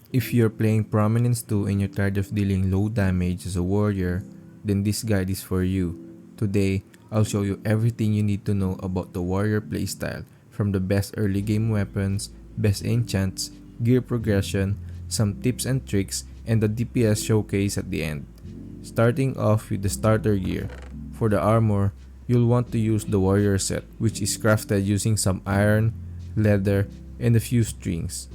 If you're playing Prominence 2 and you're tired of dealing low damage as a warrior, then this guide is for you. Today, I'll show you everything you need to know about the warrior playstyle, from the best early game weapons, best enchants, gear progression, some tips and tricks, and the DPS showcase at the end. Starting off with the starter gear. For the armor, you'll want to use the warrior set, which is crafted using some iron, leather, and a few strings.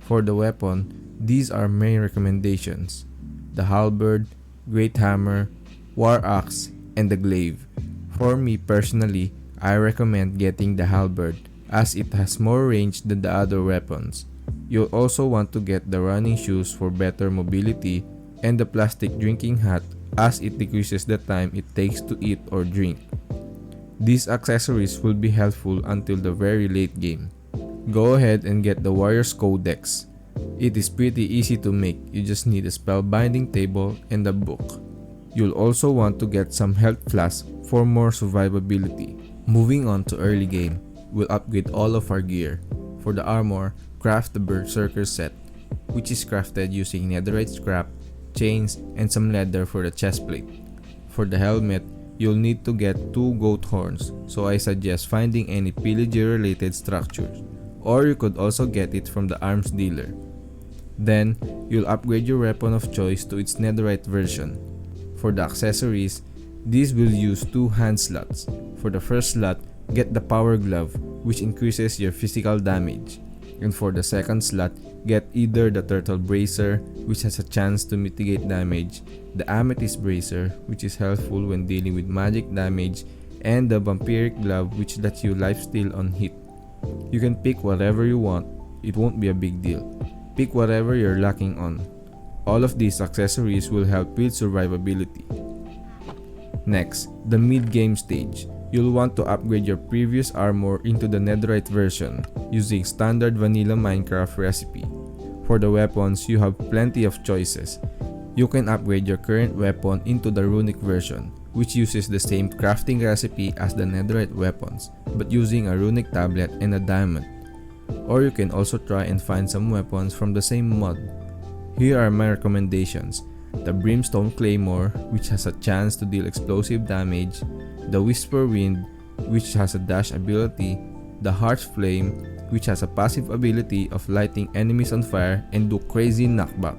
For the weapon, these are main recommendations: the halberd, great hammer, war axe, and the glaive. For me personally, I recommend getting the halberd as it has more range than the other weapons. You'll also want to get the running shoes for better mobility and the plastic drinking hat as it decreases the time it takes to eat or drink. These accessories will be helpful until the very late game. Go ahead and get the Warrior's Codex. It is pretty easy to make, you just need a spellbinding table and a book. You'll also want to get some health flasks for more survivability. Moving on to early game, we'll upgrade all of our gear. For the armor, craft the Berserker set, which is crafted using netherite scrap, chains, and some leather for the chestplate. For the helmet, you'll need to get 2 goat horns, so I suggest finding any pillager related structures, or you could also get it from the arms dealer. Then, you'll upgrade your weapon of choice to its netherite version. For the accessories, these will use 2 hand slots. For the first slot, get the power glove, which increases your physical damage. And for the second slot, get either the turtle bracer, which has a chance to mitigate damage, the amethyst bracer, which is helpful when dealing with magic damage, and the vampiric glove, which lets you lifesteal on hit. You can pick whatever you want, it won't be a big deal. Pick whatever you're lacking on. All of these accessories will help with survivability. Next, the mid-game stage. You'll want to upgrade your previous armor into the netherite version using standard vanilla Minecraft recipe. For the weapons, you have plenty of choices. You can upgrade your current weapon into the runic version, which uses the same crafting recipe as the netherite weapons, but using a runic tablet and a diamond. Or you can also try and find some weapons from the same mod. Here are my recommendations: the Brimstone Claymore, which has a chance to deal explosive damage, the Whisper Wind, which has a dash ability, the Harsh Flame, which has a passive ability of lighting enemies on fire and do crazy knockback,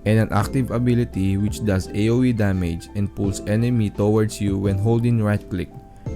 and an active ability which does AoE damage and pulls enemy towards you when holding right click.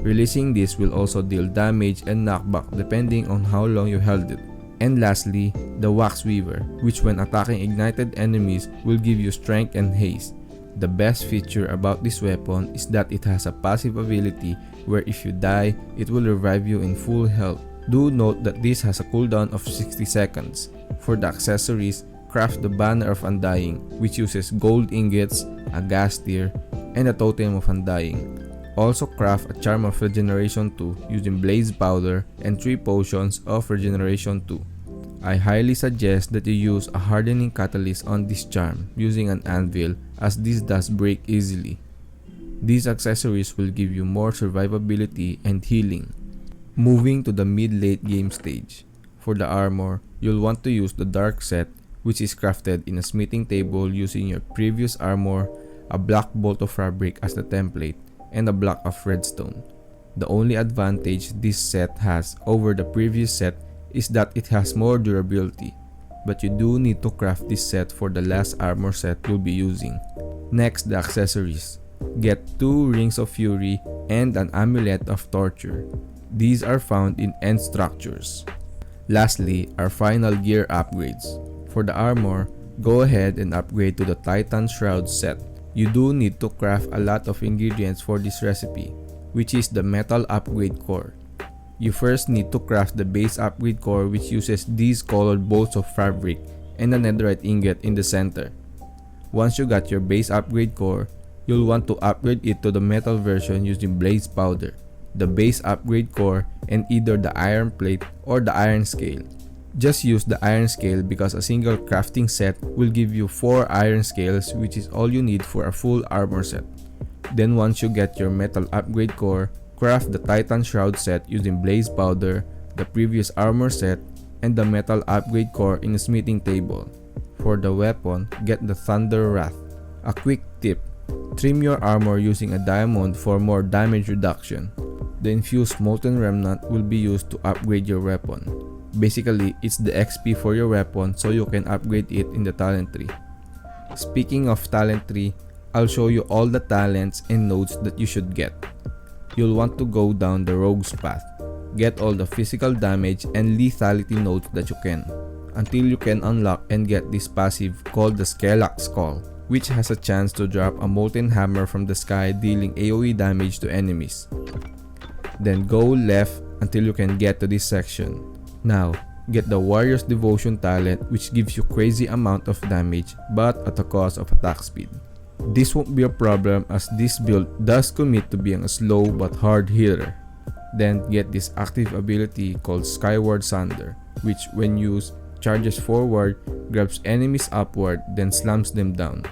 Releasing this will also deal damage and knockback depending on how long you held it. And lastly, the Wax Weaver, which when attacking ignited enemies will give you strength and haste. The best feature about this weapon is that it has a passive ability where if you die, it will revive you in full health. Do note that this has a cooldown of 60 seconds. For the accessories, craft the Banner of Undying, which uses gold ingots, a gas tier, and a Totem of Undying. Also craft a Charm of Regeneration 2 using Blaze Powder and 3 potions of Regeneration 2. I highly suggest that you use a hardening catalyst on this charm using an anvil, as this does break easily. These accessories will give you more survivability and healing. Moving to the mid-late game stage. For the armor, you'll want to use the dark set, which is crafted in a smithing table using your previous armor, a black bolt of fabric as the template, and a block of redstone. The only advantage this set has over the previous set is that it has more durability, but you do need to craft this set for the last armor set you'll be using. Next, the accessories. Get 2 Rings of Fury and an Amulet of Torture. These are found in end structures. Lastly, our final gear upgrades. For the armor, go ahead and upgrade to the Titan Shroud set. You do need to craft a lot of ingredients for this recipe, which is the Metal Upgrade Core. You first need to craft the base upgrade core, which uses these colored bolts of fabric and a netherite ingot in the center. Once you got your base upgrade core, you'll want to upgrade it to the metal version using blaze powder, the base upgrade core, and either the iron plate or the iron scale. Just use the iron scale because a single crafting set will give you 4 iron scales, which is all you need for a full armor set. Then once you get your metal upgrade core, craft the Titan Shroud set using blaze powder, the previous armor set, and the metal upgrade core in a smithing table. For For the weapon, get the Thunder Wrath. A quick tip: trim your armor using a diamond for more damage reduction. The infused Molten Remnant will be used to upgrade your weapon. Basically, it's the XP for your weapon so you can upgrade it in the talent tree. Speaking of talent tree, I'll show you all the talents and nodes that you should get. You'll want to go down the rogue's path. Get all the physical damage and lethality nodes that you can, until you can unlock and get this passive called the Skelak Skull, which has a chance to drop a molten hammer from the sky dealing AoE damage to enemies. Then go left until you can get to this section. Now, get the Warrior's Devotion talent, which gives you crazy amount of damage but at the cost of attack speed. This won't be a problem as this build does commit to being a slow but hard hitter. Then get this active ability called Skyward Sunder, which when used charges forward, grabs enemies upward, then slams them down.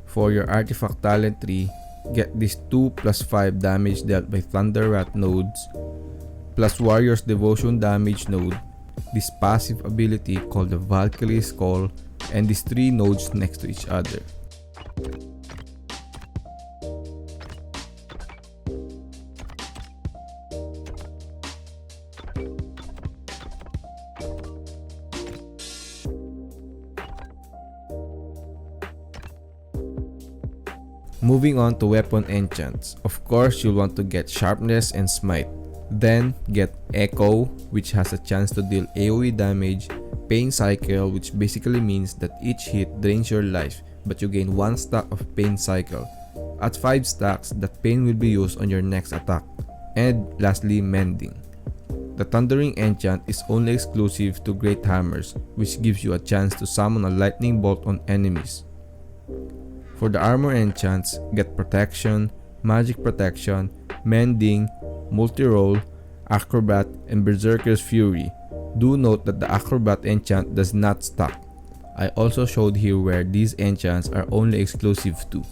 For your artifact talent tree, get this 2+5 damage dealt by Thunder Wrath nodes, plus Warrior's Devotion damage node, this passive ability called the Valkyrie Skull, and these 3 nodes next to each other. Moving on to weapon enchants, of course you'll want to get Sharpness and Smite. Then get Echo, which has a chance to deal AoE damage, Pain Cycle, which basically means that each hit drains your life but you gain 1 stack of Pain Cycle. At 5 stacks, that pain will be used on your next attack. And lastly, Mending. The Thundering Enchant is only exclusive to Great Hammers, which gives you a chance to summon a lightning bolt on enemies. For the armor enchants, get Protection, Magic Protection, Mending, Multi-Roll, Acrobat, and Berserker's Fury. Do note that the Acrobat enchant does not stack. I also showed here where these enchants are only exclusive to.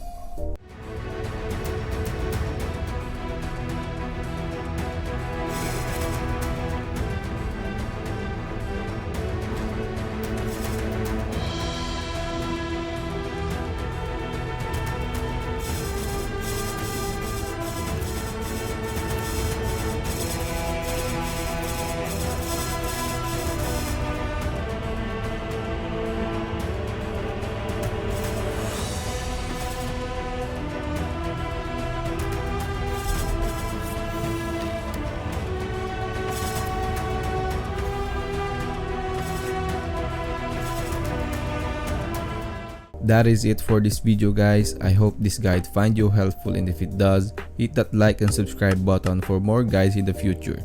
That is it for this video guys. I hope this guide find you helpful, and if it does, hit that like and subscribe button for more guides in the future.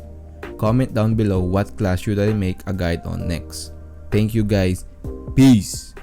Comment down below what class should I make a guide on next. Thank you guys. Peace!